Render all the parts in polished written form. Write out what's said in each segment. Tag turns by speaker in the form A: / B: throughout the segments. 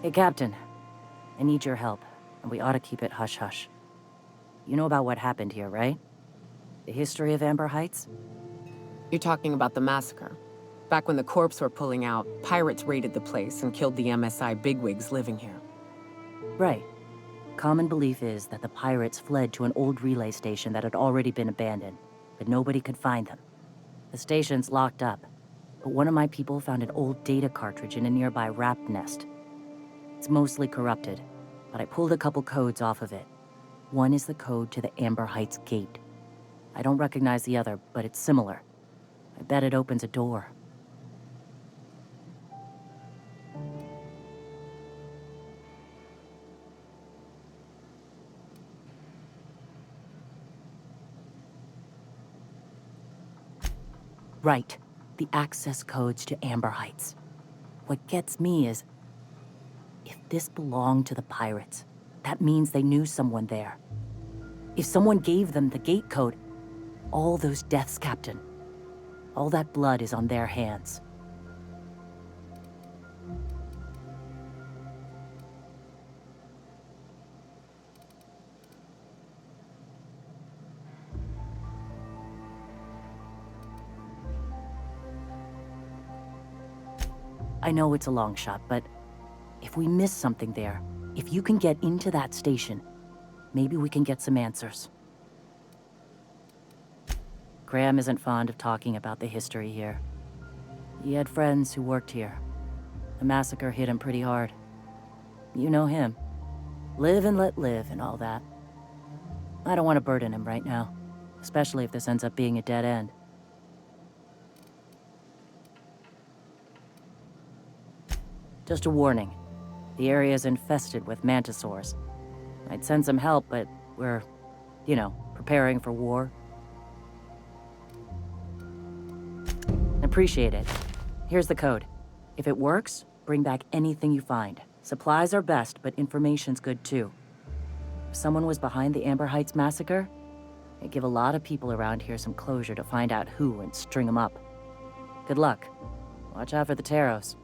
A: Hey, Captain. I need your help, and we ought to keep it hush-hush. You know about what happened here, right? The history of Amber Heights?
B: You're talking about the massacre. Back when the corps were pulling out, pirates raided the place and killed the MSI bigwigs living here.
A: Right. Common belief is that the pirates fled to an old relay station that had already been abandoned, but nobody could find them. The station's locked up, but one of my people found an old data cartridge in a nearby rat nest. It's mostly corrupted, but I pulled a couple codes off of it. One is the code to the Amber Heights gate. I don't recognize the other, but it's similar. I bet it opens a door. Right, the access codes to Amber Heights. What gets me is, if this belonged to the pirates, that means they knew someone there. If someone gave them the gate code, all those deaths, Captain, all that blood is on their hands. I know it's a long shot, but if we miss something there, if you can get into that station, maybe we can get some answers. Graham isn't fond of talking about the history here. He had friends who worked here. The massacre hit him pretty hard. You know him. Live and let live and all that. I don't want to burden him right now, especially if this ends up being a dead end. Just a warning. The area is infested with mantisaurs. I'd send some help, but we're, preparing for war. Appreciate it. Here's the code. If it works, bring back anything you find. Supplies are best, but information's good too. If someone was behind the Amber Heights massacre, it'd give a lot of people around here some closure to find out who and string them up. Good luck. Watch out for the Taros.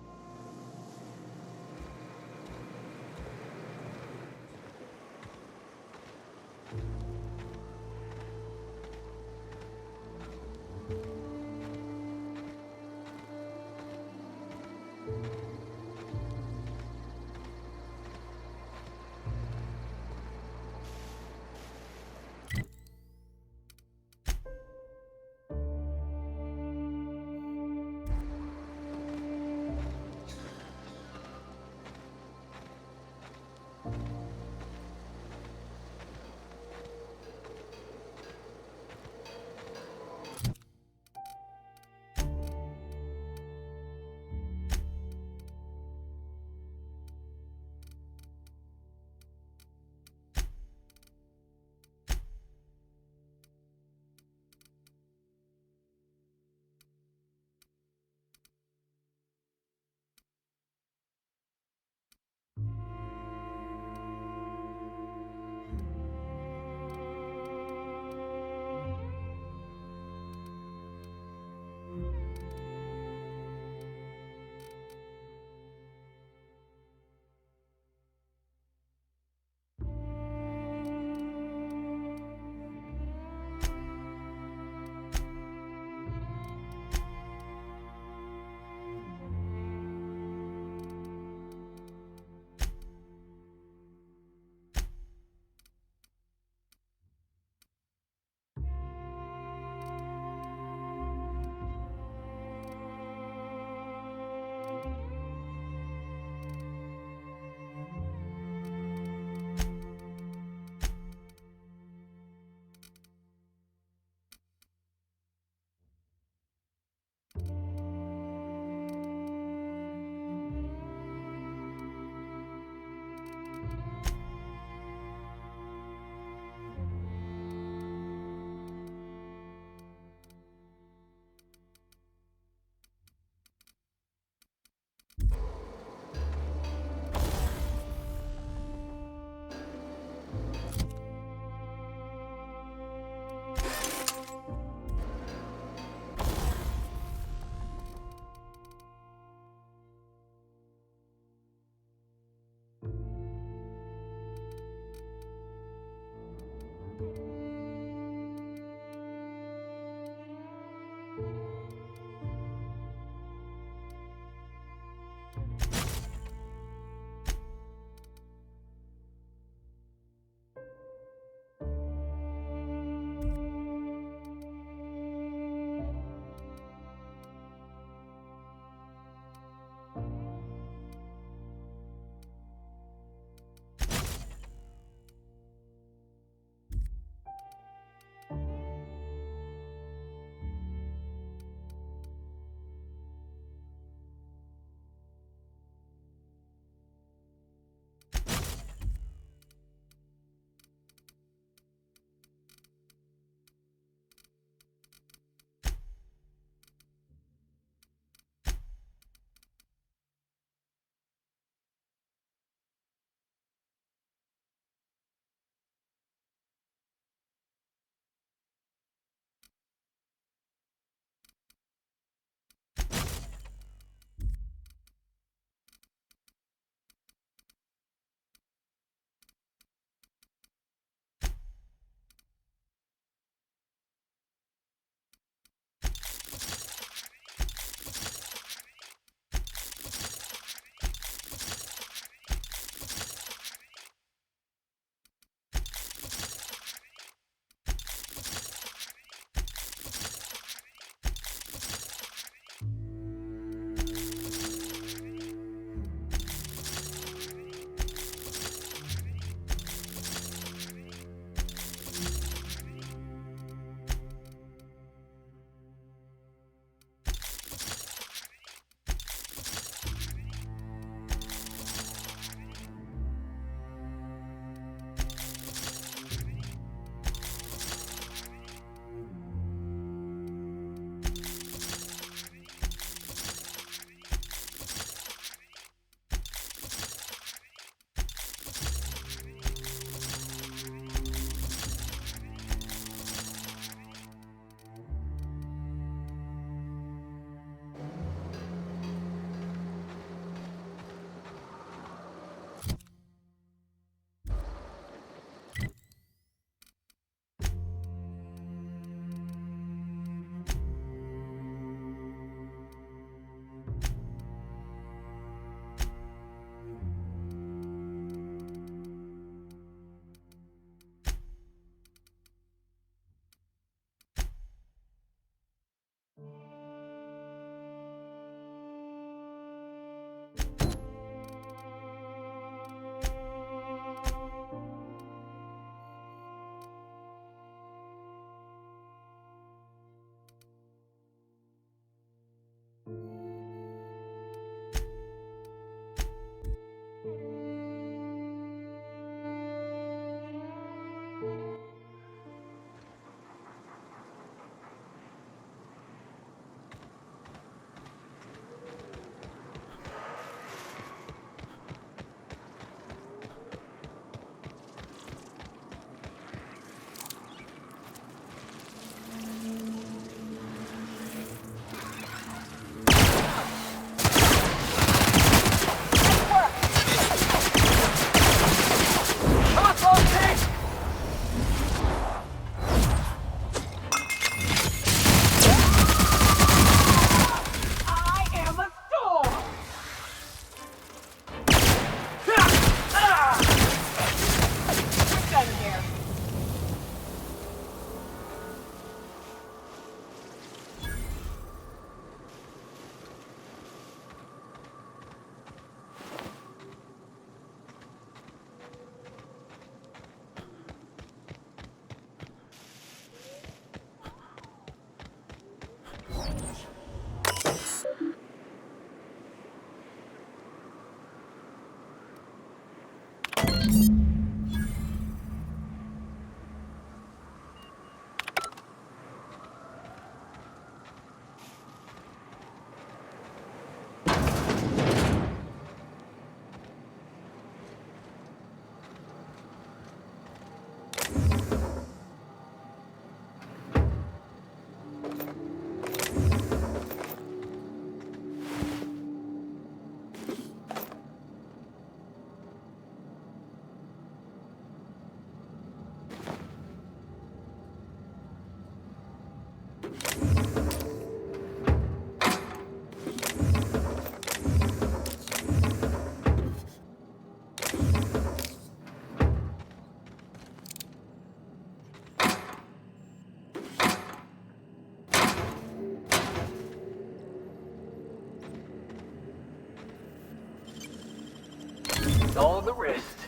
C: All the rest.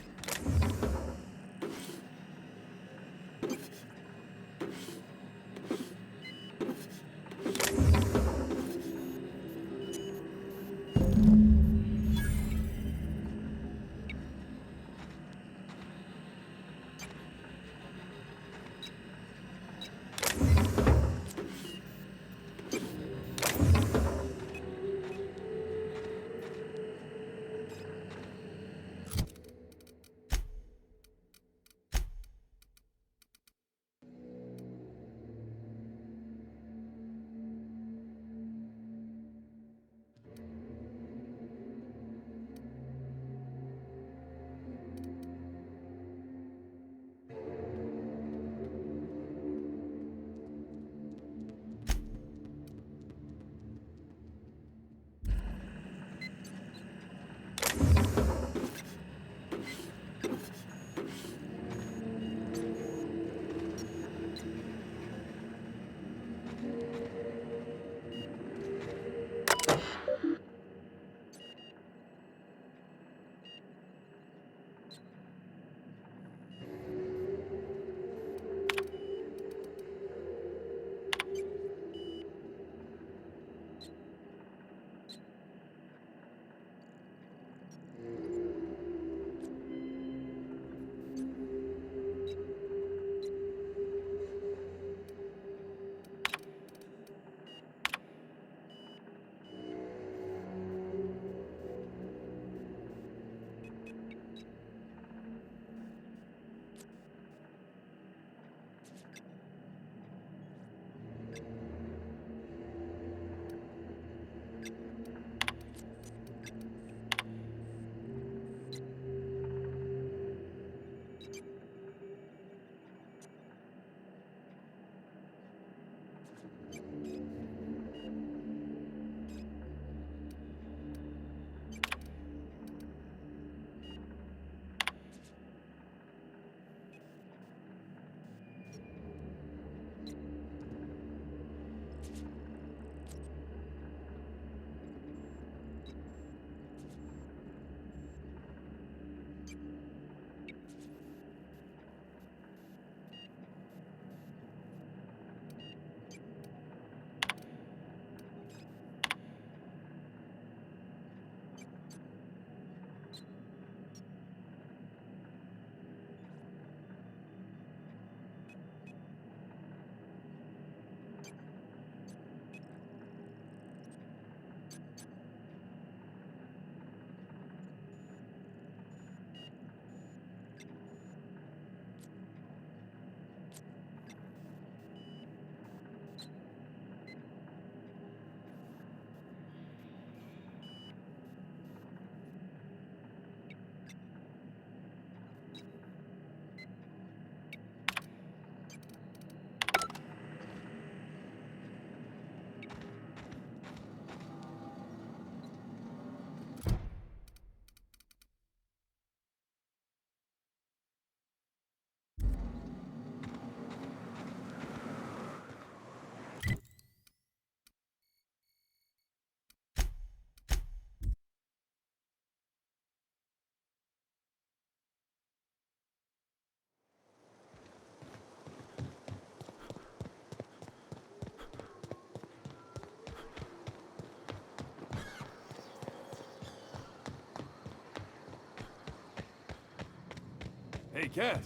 D: Hey, Cass.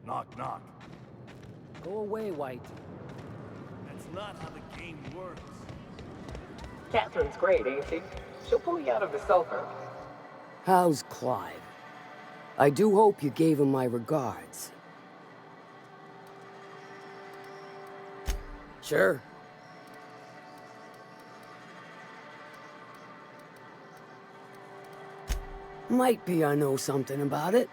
D: Knock, knock.
E: Go away, White.
D: That's not how the game works.
B: Catherine's great, ain't she? She'll pull you out of the sulfur.
E: How's Clive? I do hope you gave him my regards. Sure. Might be I know something about it.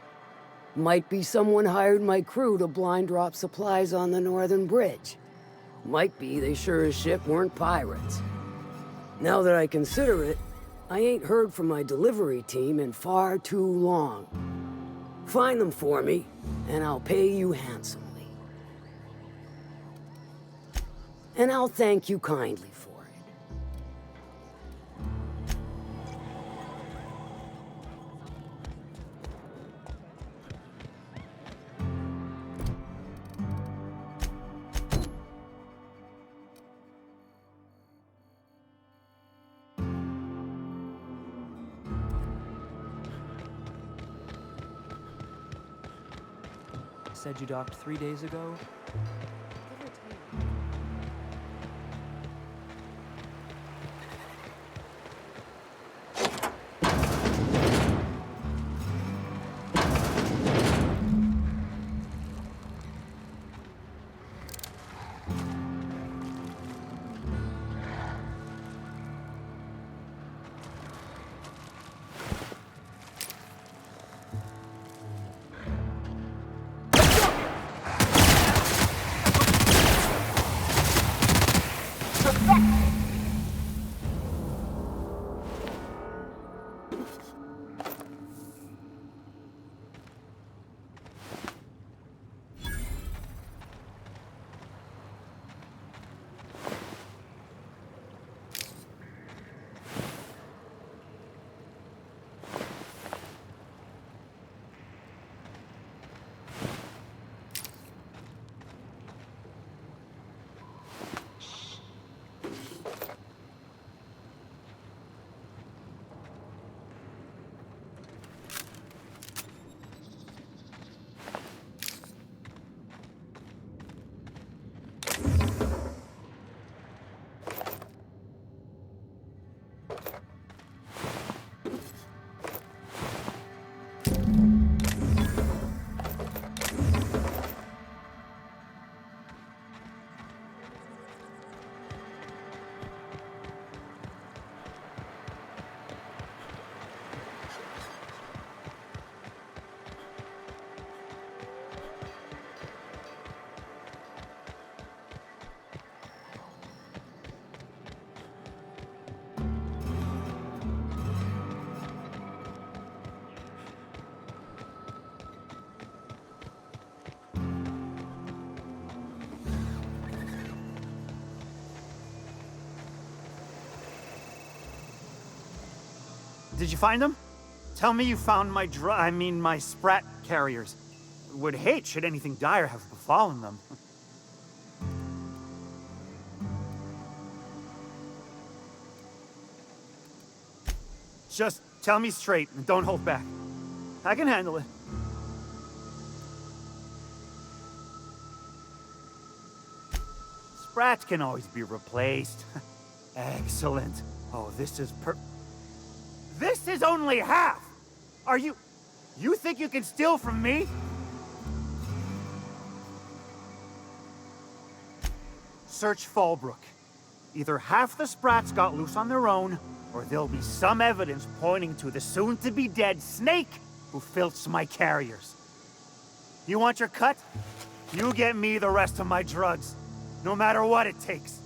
E: Might be someone hired my crew to blind drop supplies on the northern bridge. Might be they sure as shit weren't pirates. Now that I consider it, I ain't heard from my delivery team in far too long. Find them for me, and I'll pay you handsomely. And I'll thank you kindly for it.
F: Said you docked 3 days ago?
G: Did you find them? Tell me you found my my sprat carriers. Would hate should anything dire have befallen them. Just tell me straight and don't hold back. I can handle it. Sprats can always be replaced. Excellent. Oh, this is This is only half! Are you think you can steal from me? Search Fallbrook. Either half the Sprats got loose on their own, or there'll be some evidence pointing to the soon-to-be-dead Snake who filched my carriers. You want your cut? You get me the rest of my drugs, no matter what it takes.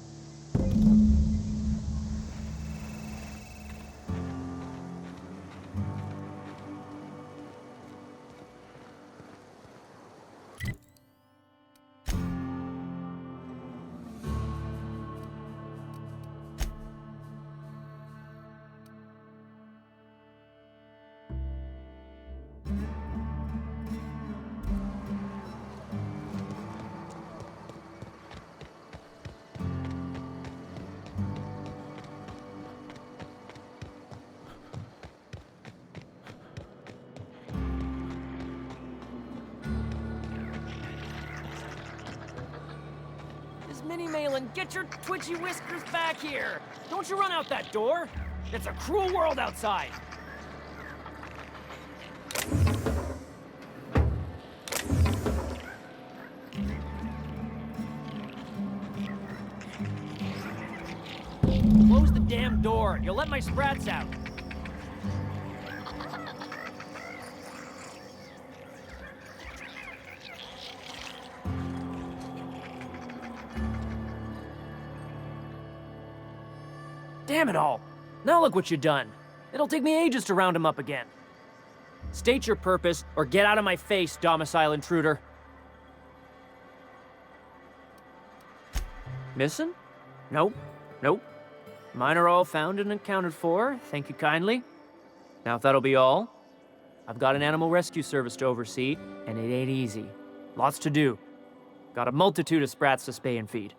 F: Minnie Malin, get your twitchy whiskers back here! Don't you run out that door! It's a cruel world outside! Close the damn door! You'll let my sprats out! Damn it all. Now look what you've done. It'll take me ages to round him up again. State your purpose, or get out of my face, domicile intruder. Missing? Nope. Nope. Mine are all found and accounted for, thank you kindly. Now if that'll be all, I've got an animal rescue service to oversee, and it ain't easy. Lots to do. Got a multitude of sprats to spay and feed.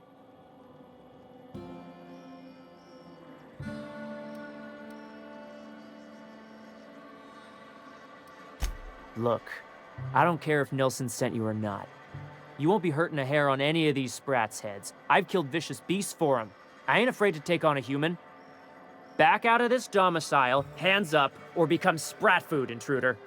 F: Look, I don't care if Nelson sent you or not. You won't be hurting a hair on any of these sprats' heads. I've killed vicious beasts for them. I ain't afraid to take on a human. Back out of this domicile, hands up, or become sprat food, intruder.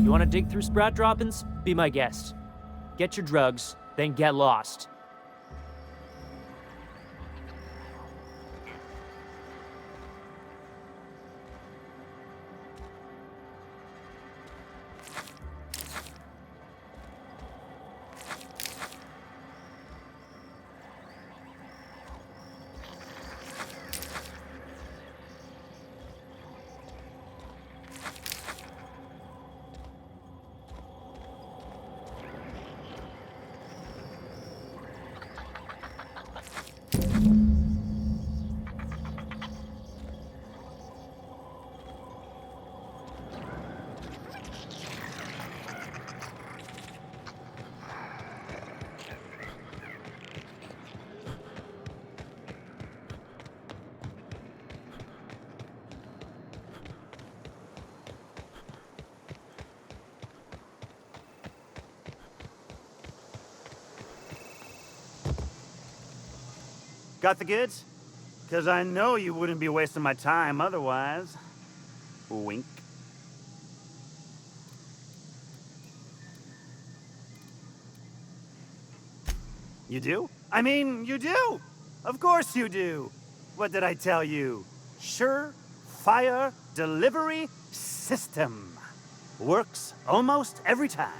F: You want to dig through sprat droppings? Be my guest. Get your drugs, then get lost.
G: Got the goods? Because I know you wouldn't be wasting my time otherwise. Wink. You do? I mean, you do! Of course you do! What did I tell you? Sure-fire delivery system. Works almost every time.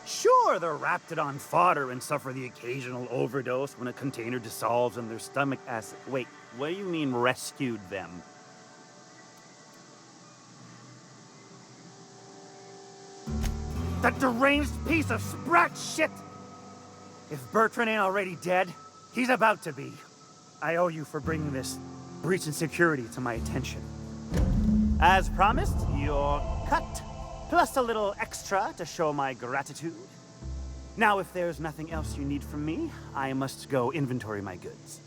G: Sure, they're wrapped it on fodder and suffer the occasional overdose when a container dissolves in their stomach acid. Wait, what do you mean rescued them? That deranged piece of sprat shit! If Bertrand ain't already dead, he's about to be. I owe you for bringing this breach in security to my attention. As promised, you're cut. Plus a little extra to show my gratitude. Now, if there's nothing else you need from me, I must go inventory my goods.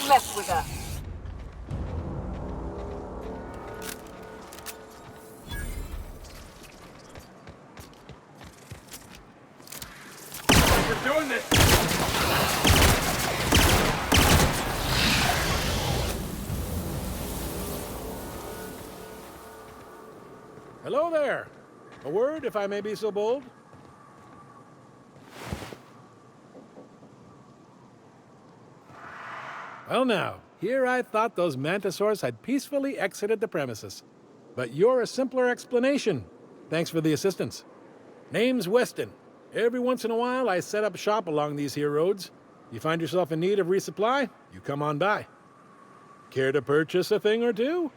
H: Mess with us.
C: We're doing this!
H: Hello there. A word, if I may be so bold? Well now, here I thought those mantisaurs had peacefully exited the premises. But you're a simpler explanation. Thanks for the assistance. Name's Weston. Every once in a while, I set up shop along these here roads. You find yourself in need of resupply, you come on by. Care to purchase a thing or two?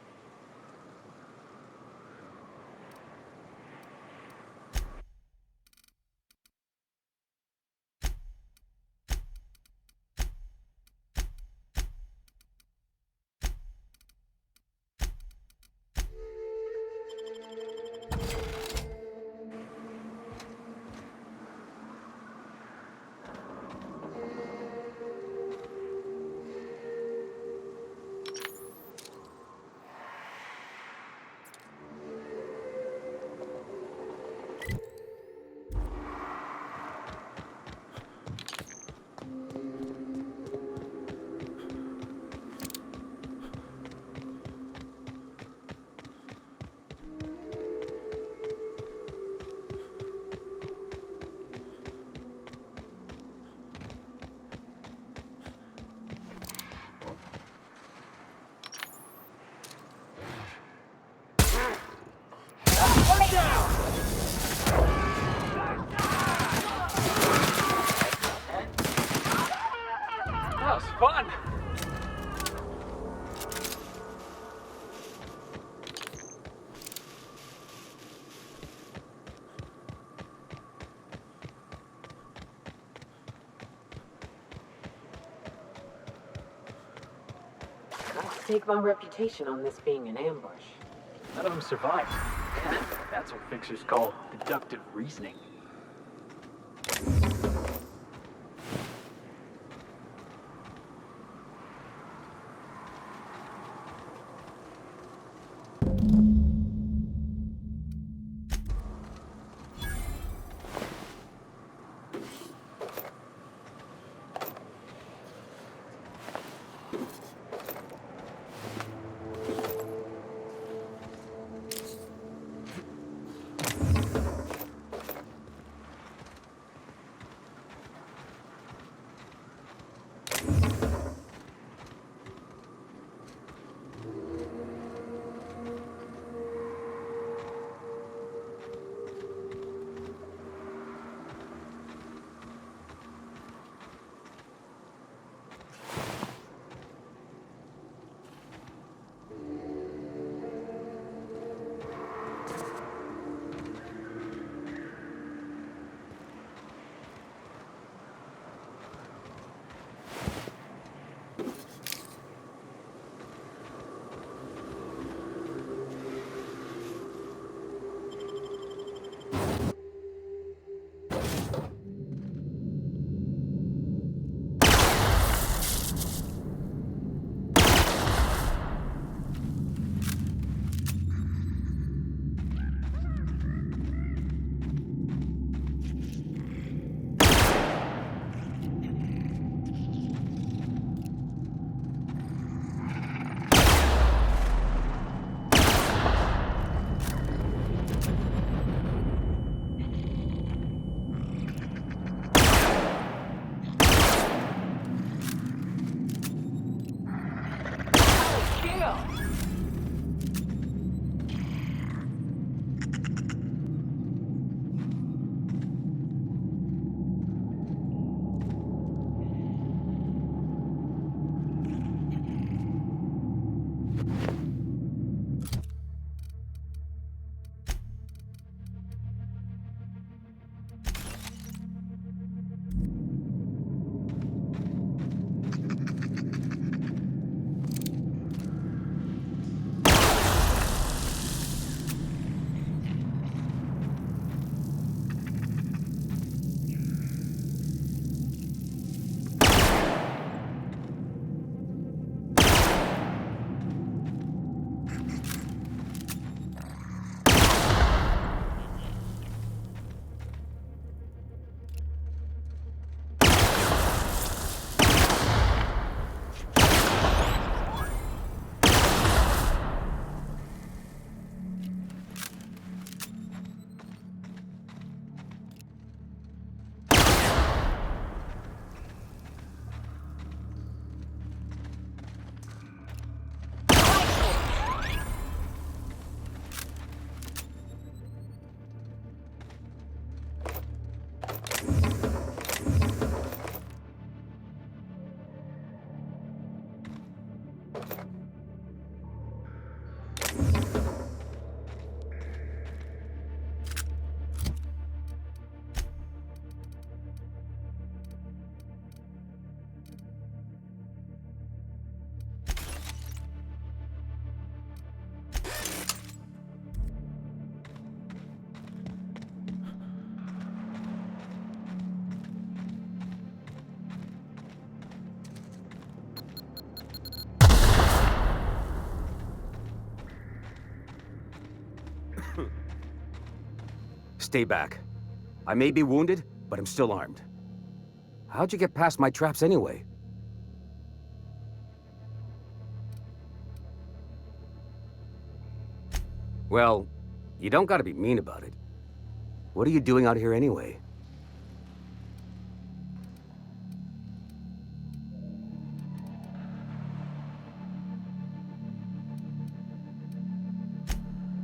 C: That was fun!
B: I'll stake my reputation on this being an ambush.
C: None of them survived. That's what fixers call deductive reasoning.
I: Stay back. I may be wounded, but I'm still armed. How'd you get past my traps anyway? Well, you don't gotta be mean about it. What are you doing out here anyway?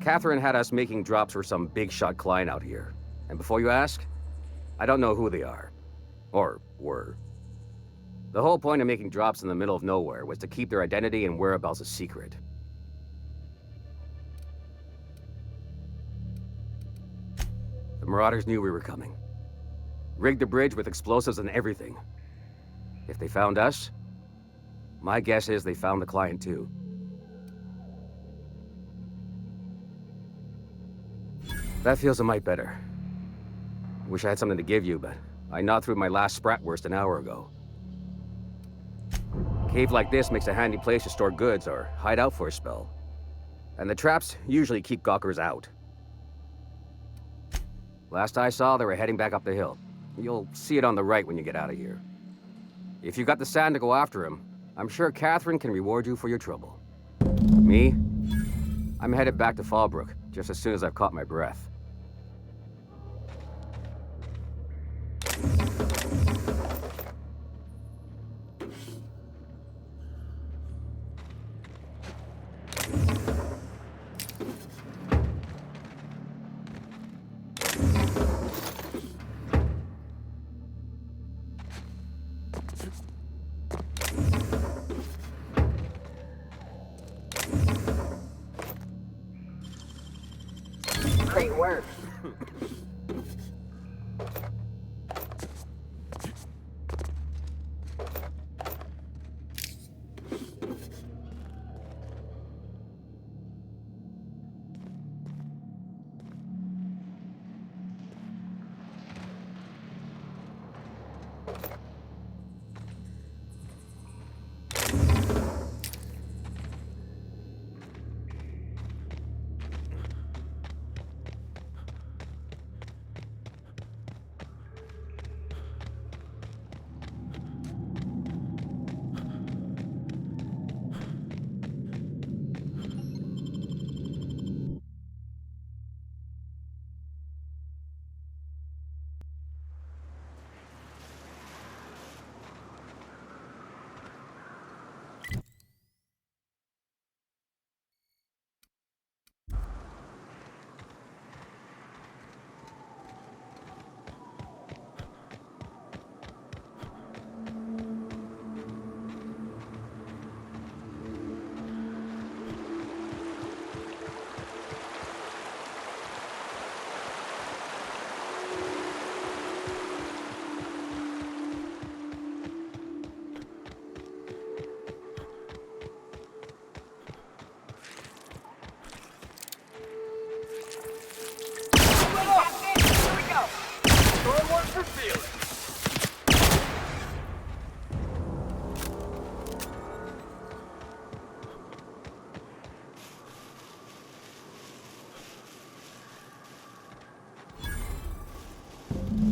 I: Catherine had us making drops for some big-shot client out here. And before you ask, I don't know who they are. Or were. The whole point of making drops in the middle of nowhere was to keep their identity and whereabouts a secret. The Marauders knew we were coming. Rigged the bridge with explosives and everything. If they found us, my guess is they found the client too. That feels a mite better. Wish I had something to give you, but I gnawed through my last Spratwurst an hour ago. Cave like this makes a handy place to store goods or hide out for a spell. And the traps usually keep gawkers out. Last I saw, they were heading back up the hill. You'll see it on the right when you get out of here. If you've got the sand to go after him, I'm sure Catherine can reward you for your trouble. Me? I'm headed back to Fallbrook just as soon as I've caught my breath.
E: Great work.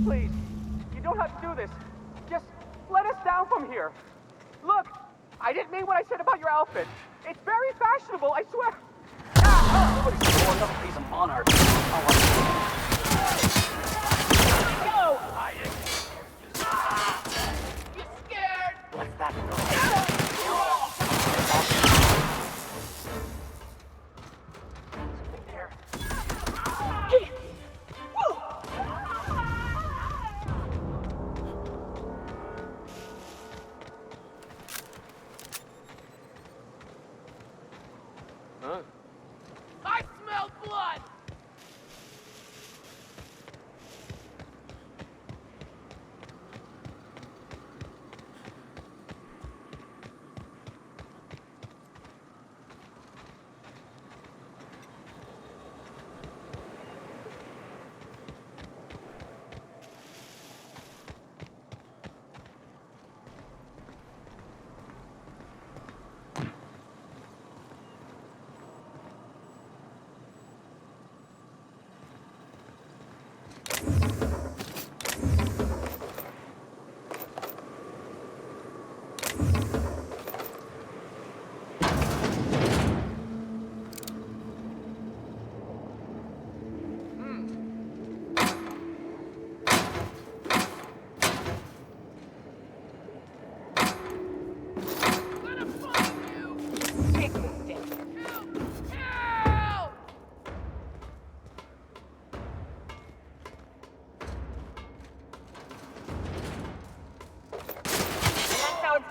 C: Please, you don't have to do this. Just let us down from here. Look, I didn't mean what I said about your outfit. It's very fashionable, I swear. Ah! Oh, it's another piece of Monarca. Go! You scared? Let that go. There. I smell blood!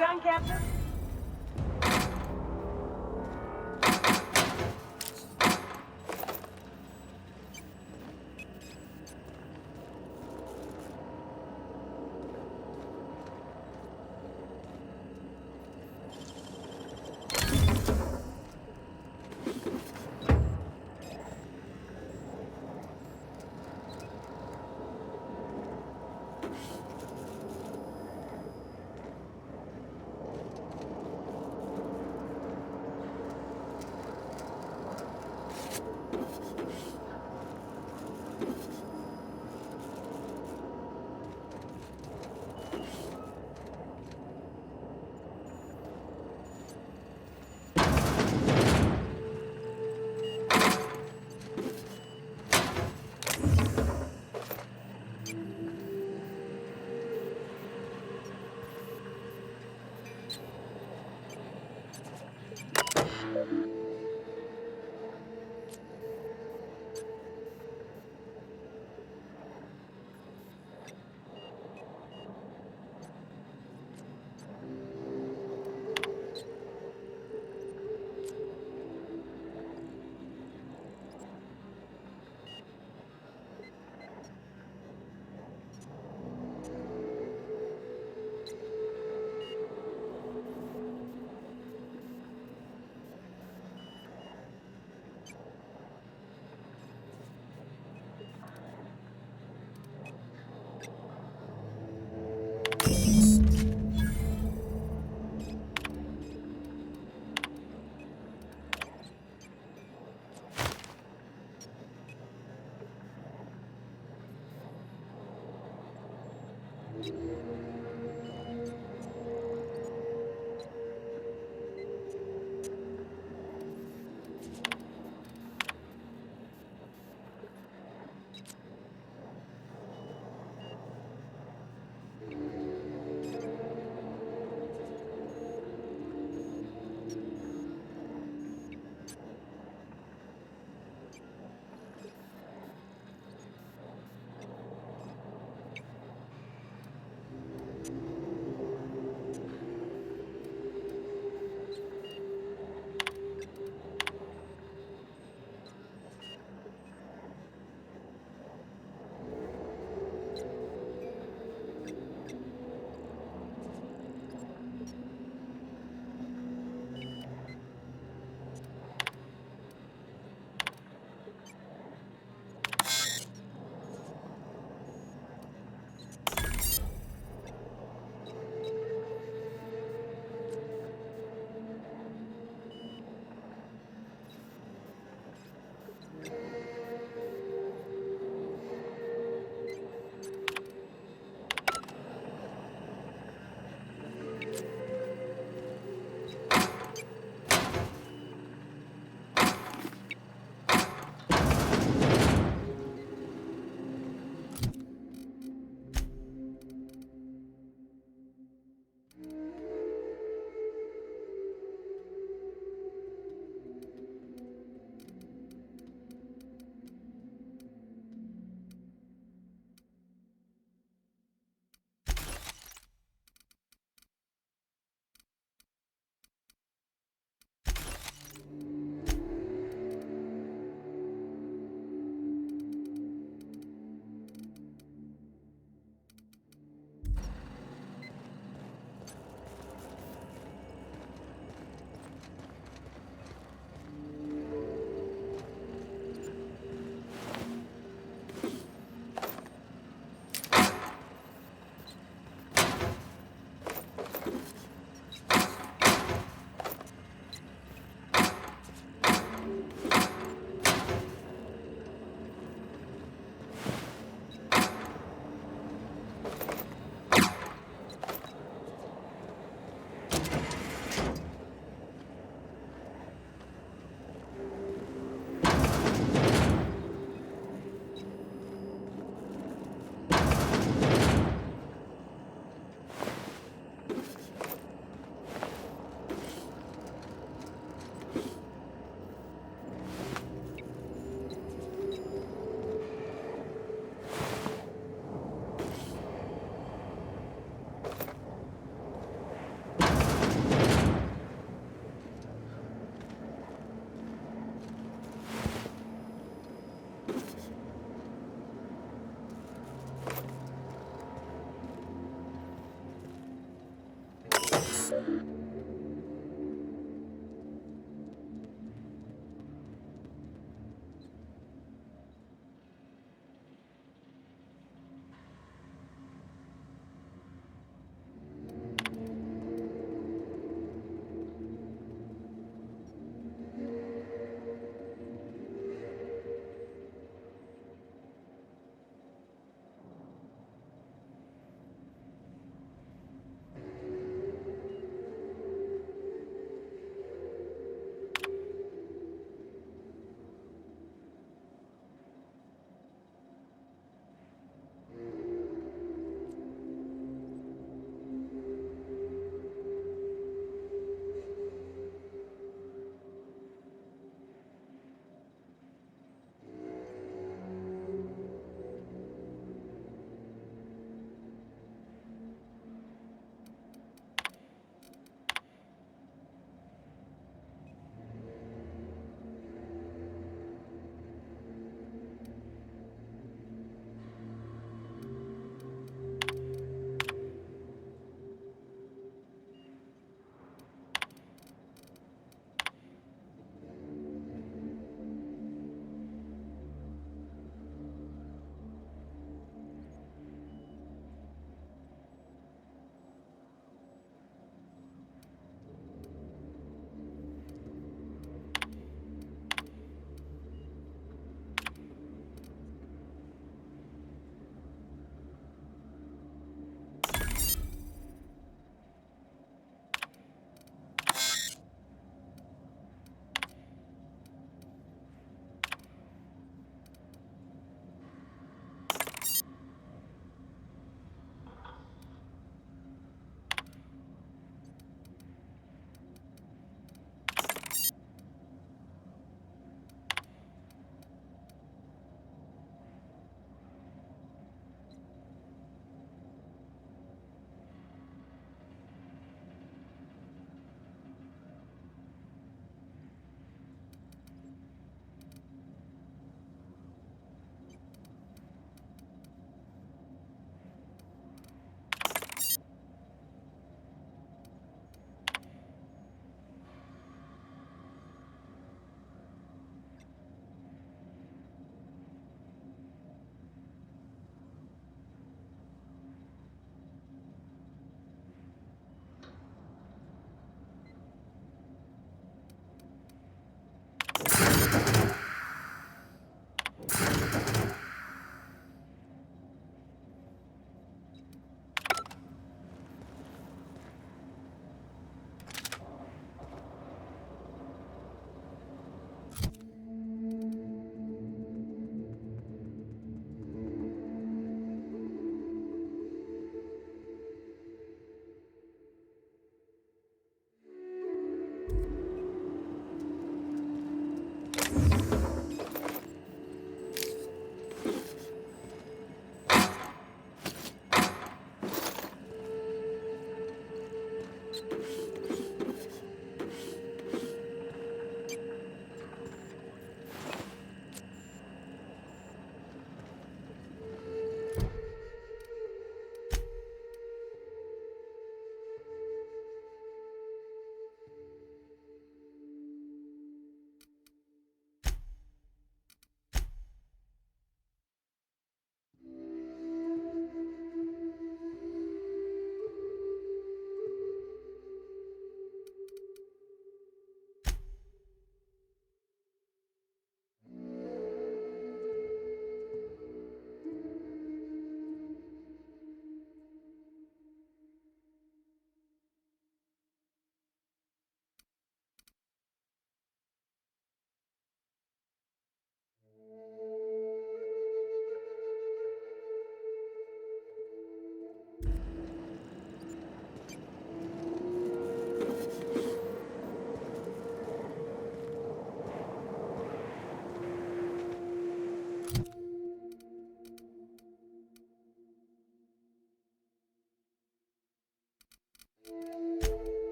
J: done, Captain?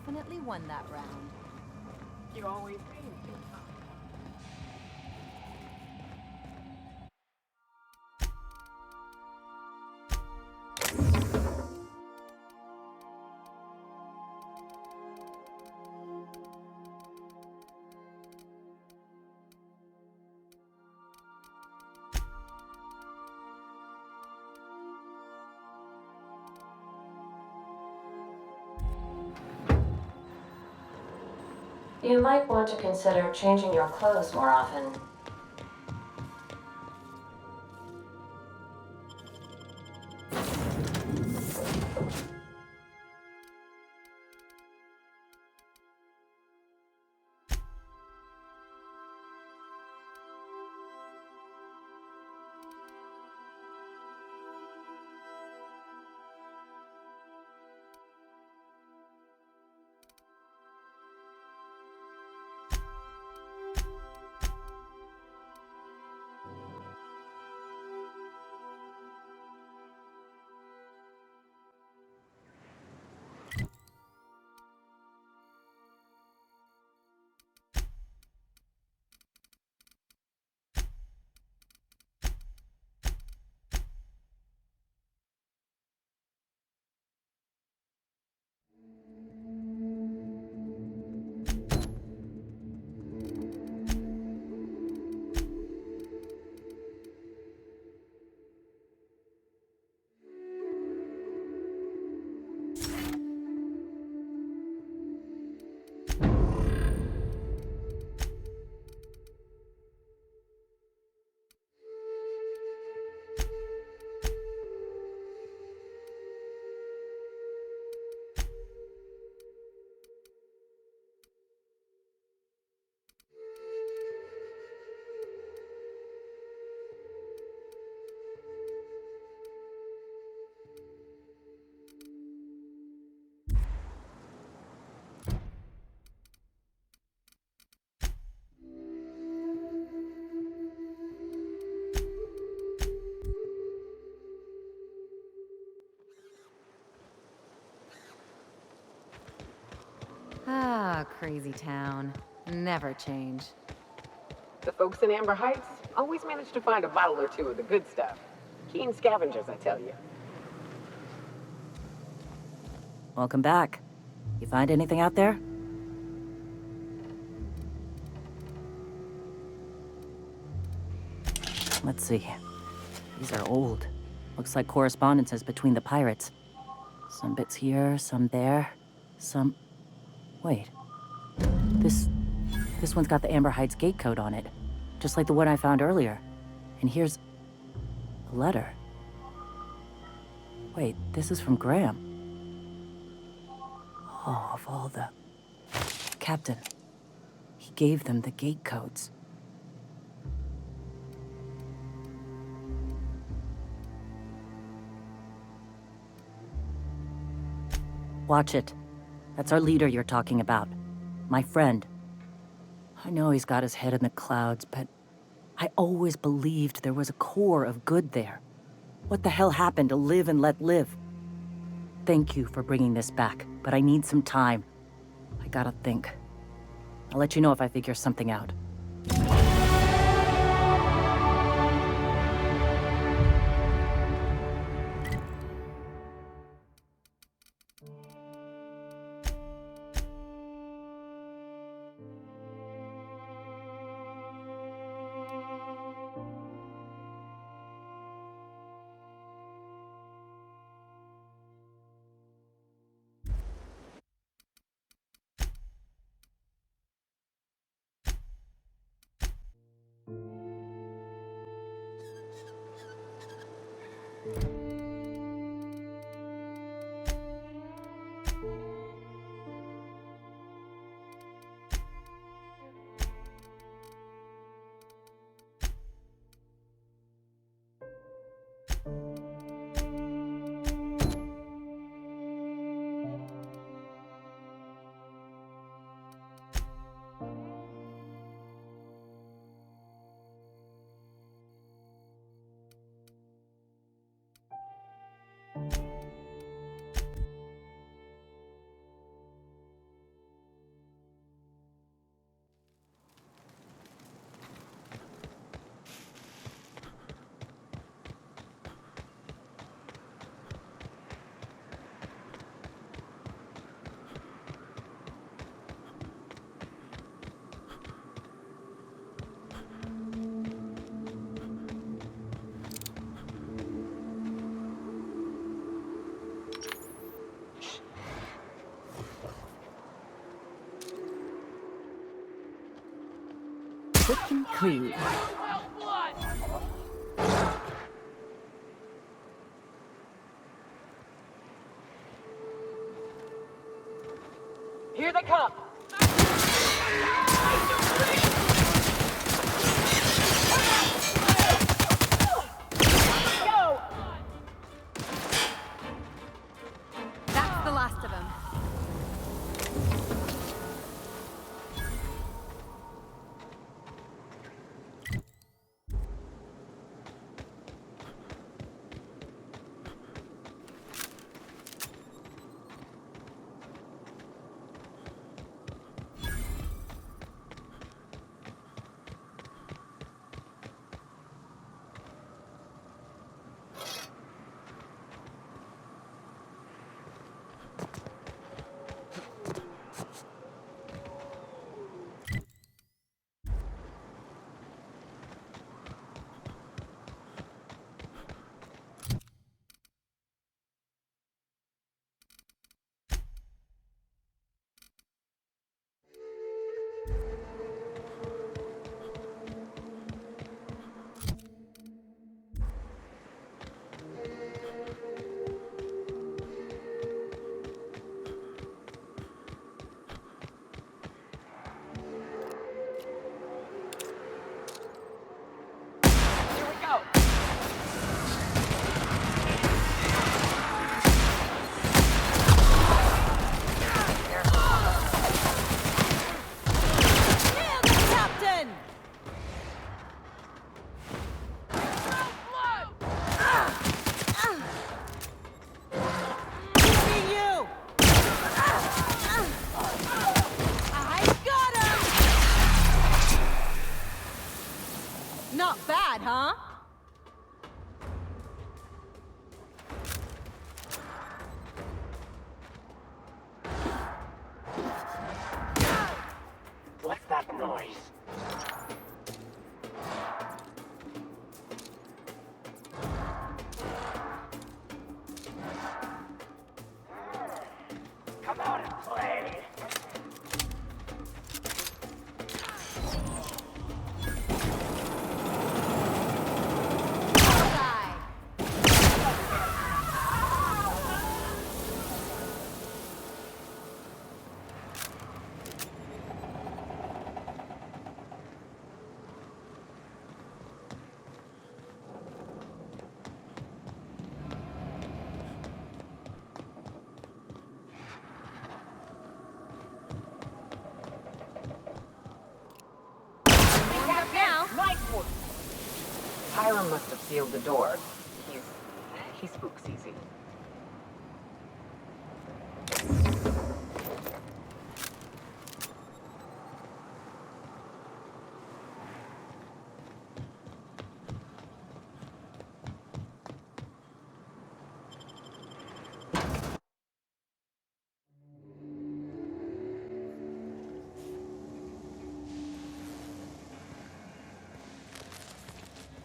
J: definitely won that round.
B: You always seem to.
A: You might want to consider changing your clothes more often.
J: Ah, crazy town. Never change.
B: The folks in Amber Heights always manage to find a bottle or two of the good stuff. Keen scavengers, I tell you.
A: Welcome back. You find anything out there? Let's see. These are old. Looks like correspondences between the pirates. Some bits here, some there, some... Wait. This one's got the Amber Heights gate code on it. Just like the one I found earlier. And here's... a letter. Wait, this is from Graham. Oh, of all the... Captain. He gave them the gate codes. Watch it. That's our leader you're talking about. My friend. I know he's got his head in the clouds, but I always believed there was a core of good there. What the hell happened to live and let live? Thank you for bringing this back, but I need some time. I gotta think. I'll let you know if I figure something out.
J: quick and clean.
B: Here they come!
J: That's the last of them. Not bad, huh?
C: What's that noise? Come out and play.
B: Hiram must have sealed the door. He spooks easy.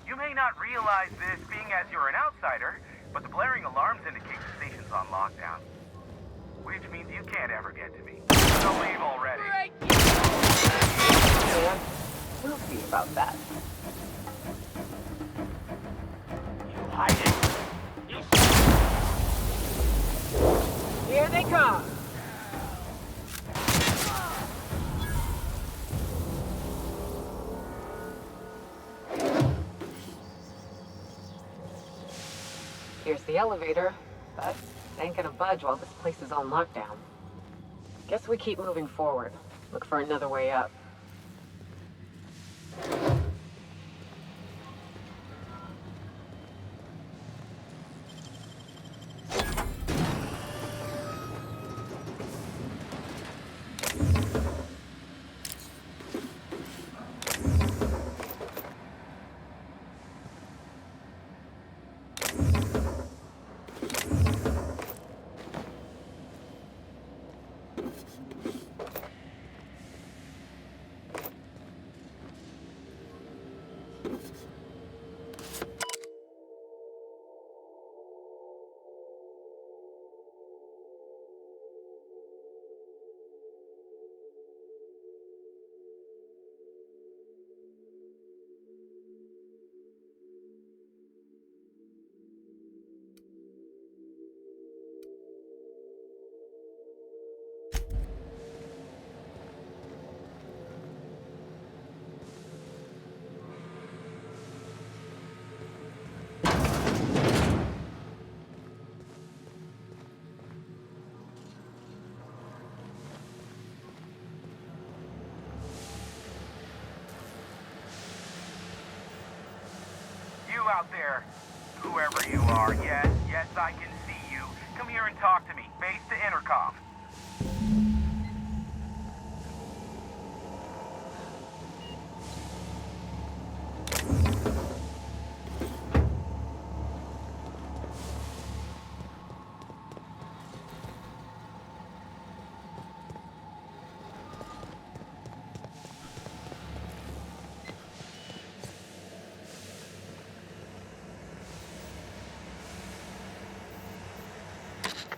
C: You may not realize this, being as you're an outsider, but the blaring alarms indicate the station's on lockdown. Which means you can't ever get to me. So leave already.
B: Yeah, we'll see about that.
C: You hiding?
B: Here they come! Here's the elevator, but it ain't gonna budge while this place is on lockdown. Guess we keep moving forward. Look for another way up.
K: out there? Whoever you are, yes, I can see you. Come here and talk to me. Base to intercom.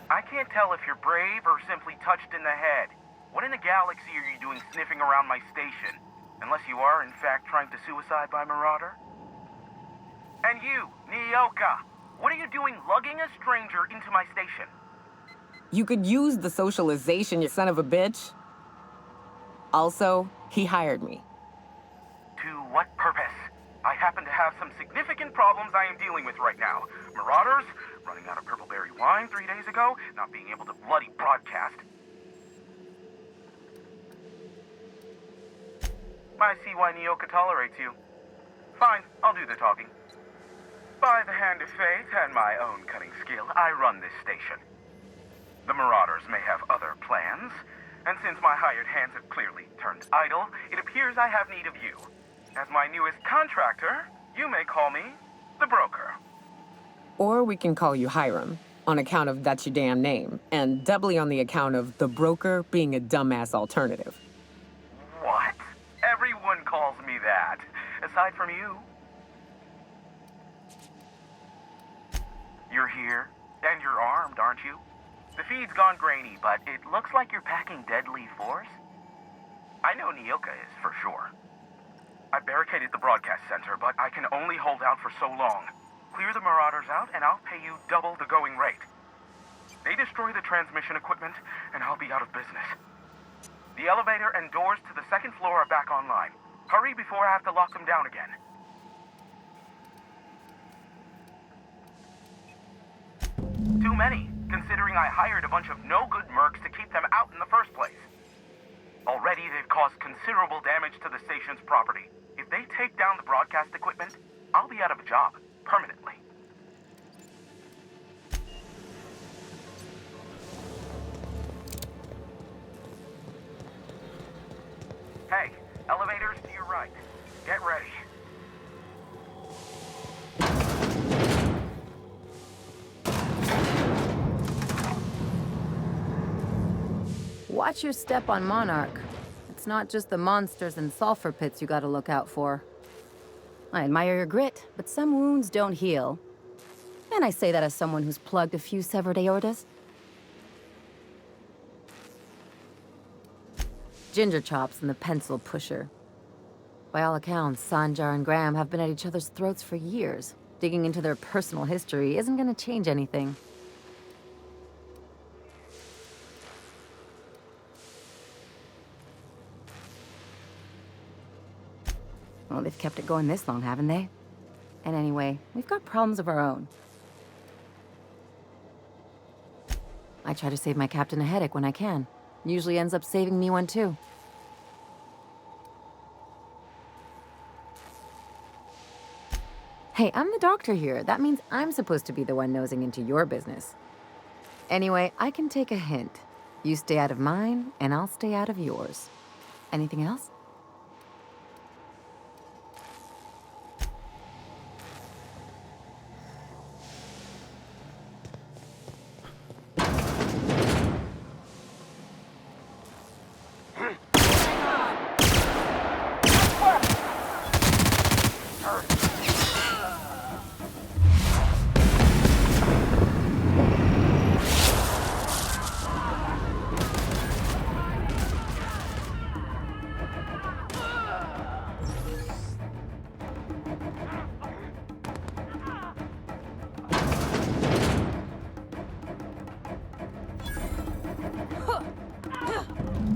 K: I can't tell if you're brave or simply touched in the head. What in the galaxy are you doing sniffing around my station? Unless you are, in fact, trying to suicide by Marauder? And you, Nyoka, what are you doing lugging a stranger into my station?
B: You could use the socialization, you son of a bitch. Also, he hired me.
K: To what purpose? I happen to have some significant problems I am dealing with right now. Marauders, running out of purple berry wine 3 days ago, not being able to bloody broadcast. I see why Nyoka tolerates you. Fine, I'll do the talking. By the hand of fate and my own cunning skill, I run this station. The Marauders may have other plans, and since my hired hands have clearly turned idle, it appears I have need of you. As my newest contractor, you may call me the broker.
B: Or we can call you Hiram, on account of that's your damn name, and doubly on the account of the broker being a dumbass alternative.
K: What? Everyone calls me that, aside from you. You're here, and you're armed, aren't you? The feed's gone grainy, but it looks like you're packing deadly force. I know Nyoka is, for sure. I barricaded the broadcast center, but I can only hold out for so long. Clear the Marauders out, and I'll pay you double the going rate. They destroy the transmission equipment, and I'll be out of business. The elevator and doors to the second floor are back online. Hurry before I have to lock them down again. Too many, considering I hired a bunch of no-good mercs to keep them out in the first place. Already, they've caused considerable damage to the station's property. If they take down the broadcast equipment, I'll be out of a job, permanently. Hey, elevators to your right. Get ready.
L: Watch your step on Monarch. It's not just the monsters and sulfur pits you gotta look out for. I admire your grit, but some wounds don't heal. And I say that as someone who's plugged a few severed aortas. Ginger Chops and the Pencil Pusher. By all accounts, Sanjar and Graham have been at each other's throats for years. Digging into their personal history isn't gonna change anything. Well, they've kept it going this long, haven't they? And anyway, we've got problems of our own. I try to save my captain a headache when I can. Usually ends up saving me one too. Hey, I'm the doctor here. That means I'm supposed to be the one nosing into your business. Anyway, I can take a hint. You stay out of mine, and I'll stay out of yours. Anything else?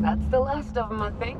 B: That's the last of them, I think.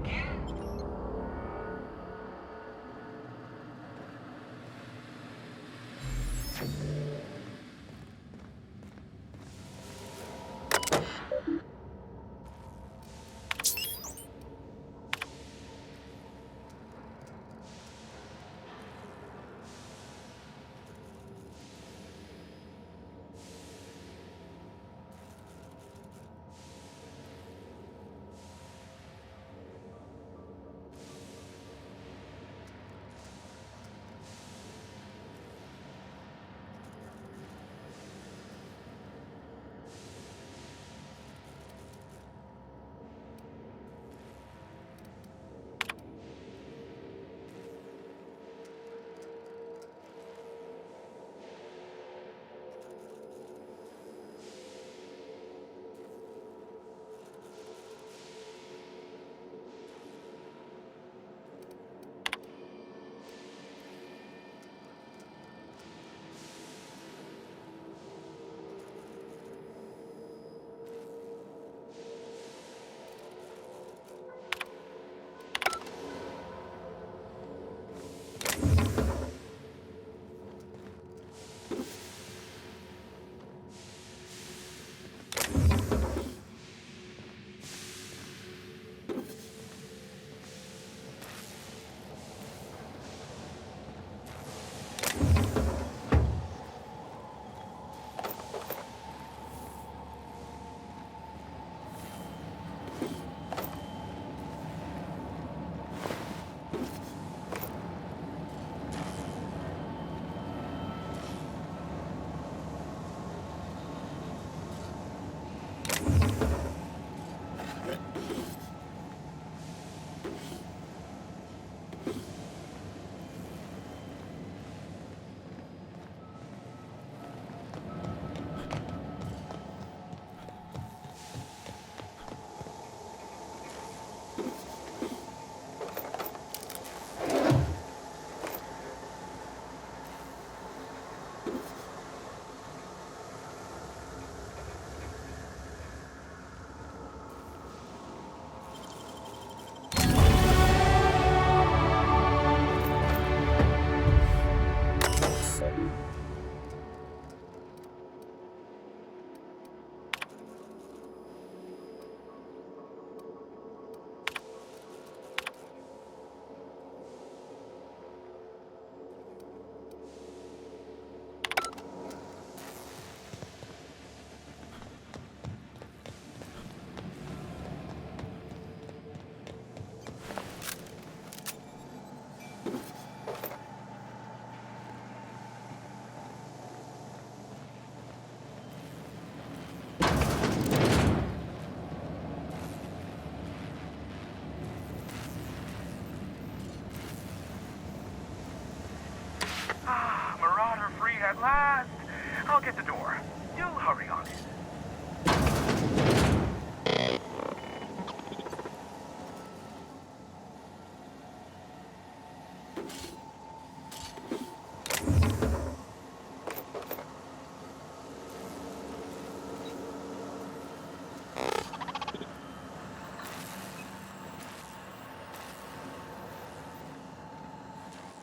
K: at the door. Do hurry on in.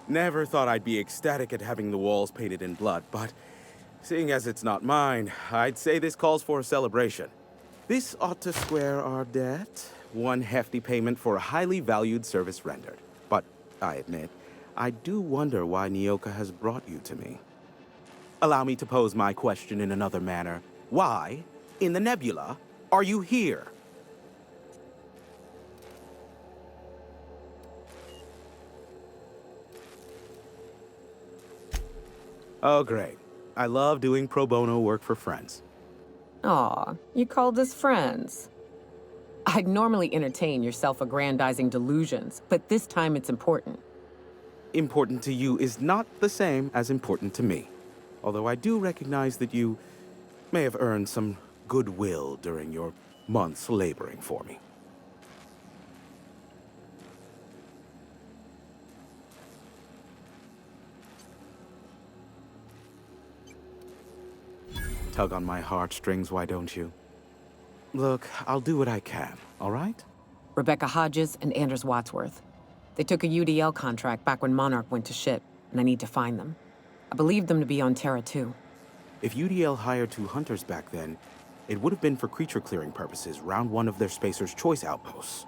M: Never thought I'd be ecstatic at having the walls painted in blood, but seeing as it's not mine, I'd say this calls for a celebration. This ought to square our debt. One hefty payment for a highly valued service rendered. But I admit, I do wonder why Nyoka has brought you to me. Allow me to pose my question in another manner. Why, in the nebula, are you here? Oh, great. I love doing pro bono work for friends.
B: Aw, you called us friends. I'd normally entertain your self-aggrandizing delusions, but this time it's important.
M: Important to you is not the same as important to me. Although I do recognize that you may have earned some goodwill during your months laboring for me. Tug on my heartstrings, why don't you? Look, I'll do what I can, all right?
B: Rebecca Hodges and Anders Wadsworth. They took a UDL contract back when Monarch went to shit, and I need to find them. I believe them to be on Tara too.
M: If UDL hired 2 hunters back then, it would have been for creature clearing purposes, round one of their Spacer's Choice outposts.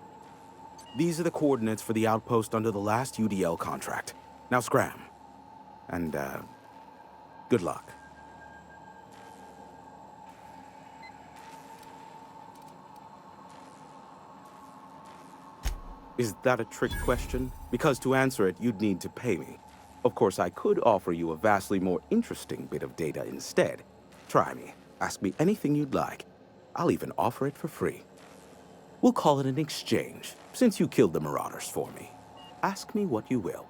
M: These are the coordinates for the outpost under the last UDL contract. Now scram. And, good luck. Is that a trick question? Because to answer it, you'd need to pay me. Of course, I could offer you a vastly more interesting bit of data instead. Try me. Ask me anything you'd like. I'll even offer it for free. We'll call it an exchange, since you killed the Marauders for me. Ask me what you will.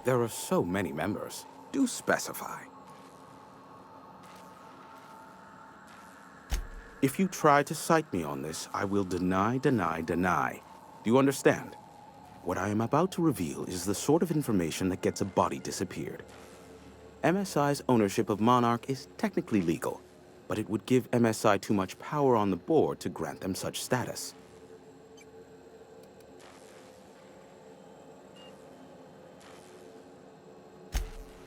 M: There are so many members. Do specify. If you try to cite me on this, I will deny, deny, deny. Do you understand? What I am about to reveal is the sort of information that gets a body disappeared. MSI's ownership of Monarch is technically legal, but it would give MSI too much power on the board to grant them such status.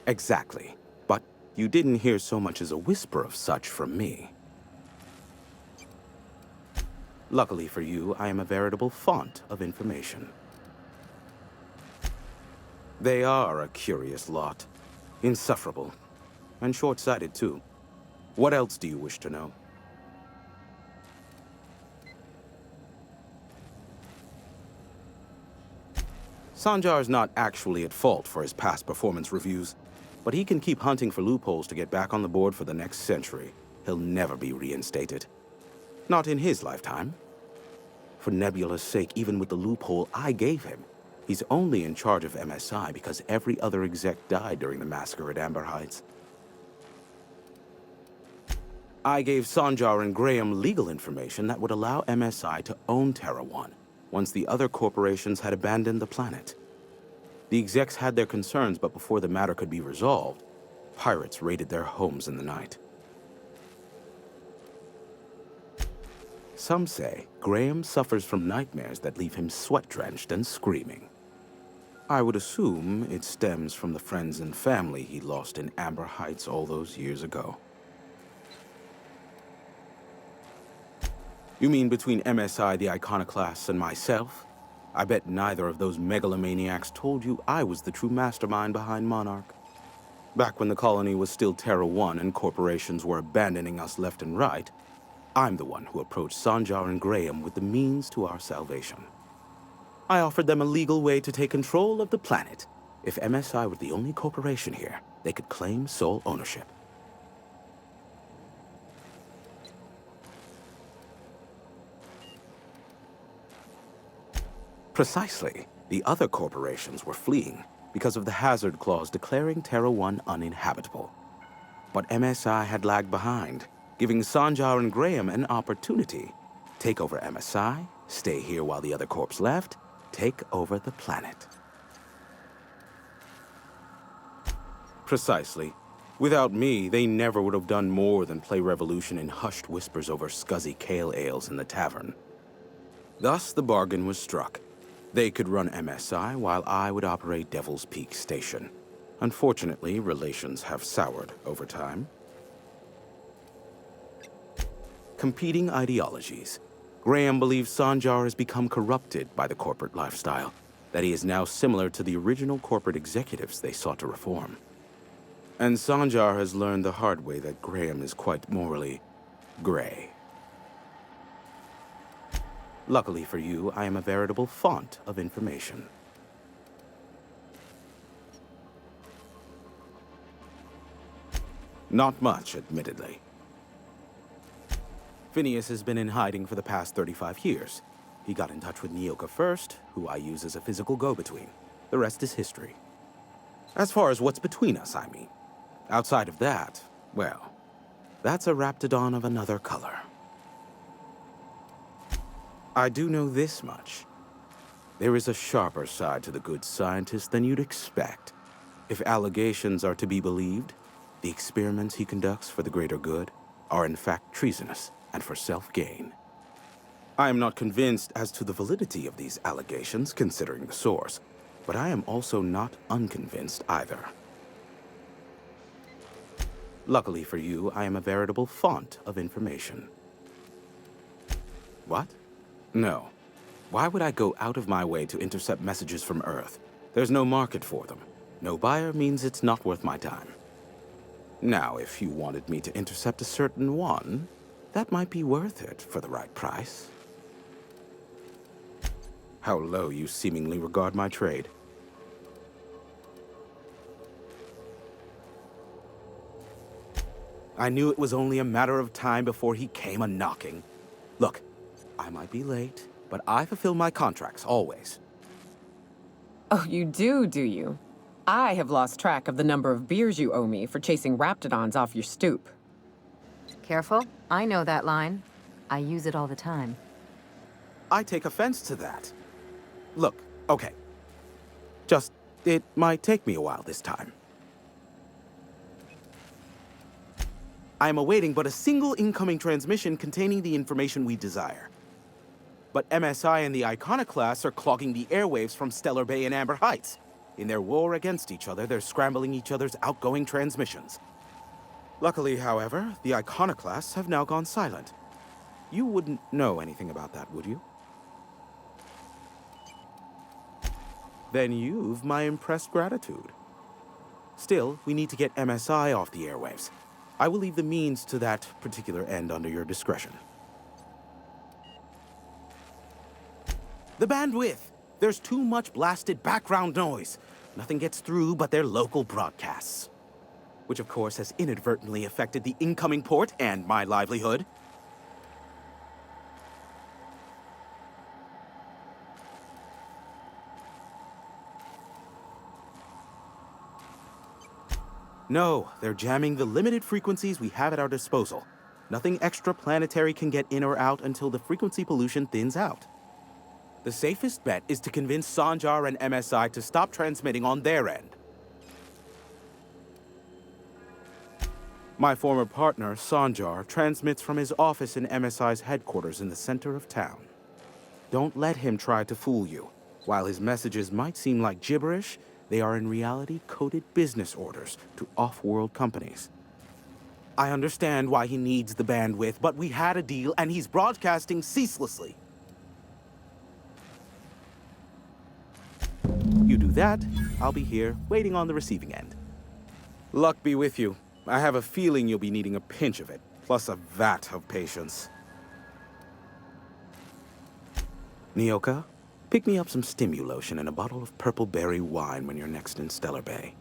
M: Exactly. But you didn't hear so much as a whisper of such from me. Luckily for you, I am a veritable font of information. They are a curious lot. Insufferable. And short-sighted, too. What else do you wish to know? Sanjar's not actually at fault for his past performance reviews, but he can keep hunting for loopholes to get back on the board for the next century. He'll never be reinstated. Not in his lifetime. For Nebula's sake, even with the loophole I gave him, he's only in charge of MSI because every other exec died during the massacre at Amber Heights. I gave Sanjar and Graham legal information that would allow MSI to own Terra 1, once the other corporations had abandoned the planet. The execs had their concerns, but before the matter could be resolved, pirates raided their homes in the night. Some say Graham suffers from nightmares that leave him sweat-drenched and screaming. I would assume it stems from the friends and family he lost in Amber Heights all those years ago. You mean between MSI, the Iconoclasts, and myself? I bet neither of those megalomaniacs told you I was the true mastermind behind Monarch. Back when the colony was still Terra 1 and corporations were abandoning us left and right, I'm the one who approached Sanjar and Graham with the means to our salvation. I offered them a legal way to take control of the planet. If MSI were the only corporation here, they could claim sole ownership. Precisely. The other corporations were fleeing because of the hazard clause declaring Tarea 1 uninhabitable. But MSI had lagged behind, giving Sanjar and Graham an opportunity. Take over MSI, stay here while the other corps left, take over the planet. Precisely. Without me, they never would have done more than play Revolution in hushed whispers over scuzzy kale ales in the tavern. Thus, the bargain was struck. They could run MSI while I would operate Devil's Peak Station. Unfortunately, relations have soured over time. Competing ideologies. Graham believes Sanjar has become corrupted by the corporate lifestyle, that he is now similar to the original corporate executives they sought to reform. And Sanjar has learned the hard way that Graham is quite morally gray. Luckily for you, I am a veritable font of information. Not much, admittedly. Phineas has been in hiding for the past 35 years. He got in touch with Nyoka first, who I use as a physical go-between. The rest is history. As far as what's between us, I mean. Outside of that, well, that's a raptidon of another color. I do know this much. There is a sharper side to the good scientist than you'd expect. If allegations are to be believed, the experiments he conducts for the greater good are in fact treasonous and for self-gain. I am not convinced as to the validity of these allegations, considering the source, but I am also not unconvinced either. Luckily for you, I am a veritable font of information. What? No. Why would I go out of my way to intercept messages from Earth? There's no market for them. No buyer means it's not worth my time. Now, if you wanted me to intercept a certain one, that might be worth it for the right price. How low you seemingly regard my trade. I knew it was only a matter of time before he came a-knocking. Look, I might be late, but I fulfill my contracts, always.
B: Oh, you do you? I have lost track of the number of beers you owe me for chasing raptidons off your stoop.
L: Careful, I know that line. I use it all the time.
M: I take offense to that. Look, okay. Just, it might take me a while this time. I am awaiting but a single incoming transmission containing the information we desire. But MSI and the Iconoclasts are clogging the airwaves from Stellar Bay and Amber Heights. In their war against each other, they're scrambling each other's outgoing transmissions. Luckily, however, the Iconoclasts have now gone silent. You wouldn't know anything about that, would you? Then you've my impressed gratitude. Still, we need to get MSI off the airwaves. I will leave the means to that particular end under your discretion. The bandwidth! There's too much blasted background noise. Nothing gets through but their local broadcasts. Which of course has inadvertently affected the incoming port and my livelihood. No, they're jamming the limited frequencies we have at our disposal. Nothing extraplanetary can get in or out until the frequency pollution thins out. The safest bet is to convince Sanjar and MSI to stop transmitting on their end. My former partner, Sanjar, transmits from his office in MSI's headquarters in the center of town. Don't let him try to fool you. While his messages might seem like gibberish, they are in reality coded business orders to off-world companies. I understand why he needs the bandwidth, but we had a deal and he's broadcasting ceaselessly. You do that, I'll be here, waiting on the receiving end. Luck be with you. I have a feeling you'll be needing a pinch of it, plus a vat of patience. Nyoka, pick me up some Stimulotion and a bottle of purple berry wine when you're next in Stellar Bay.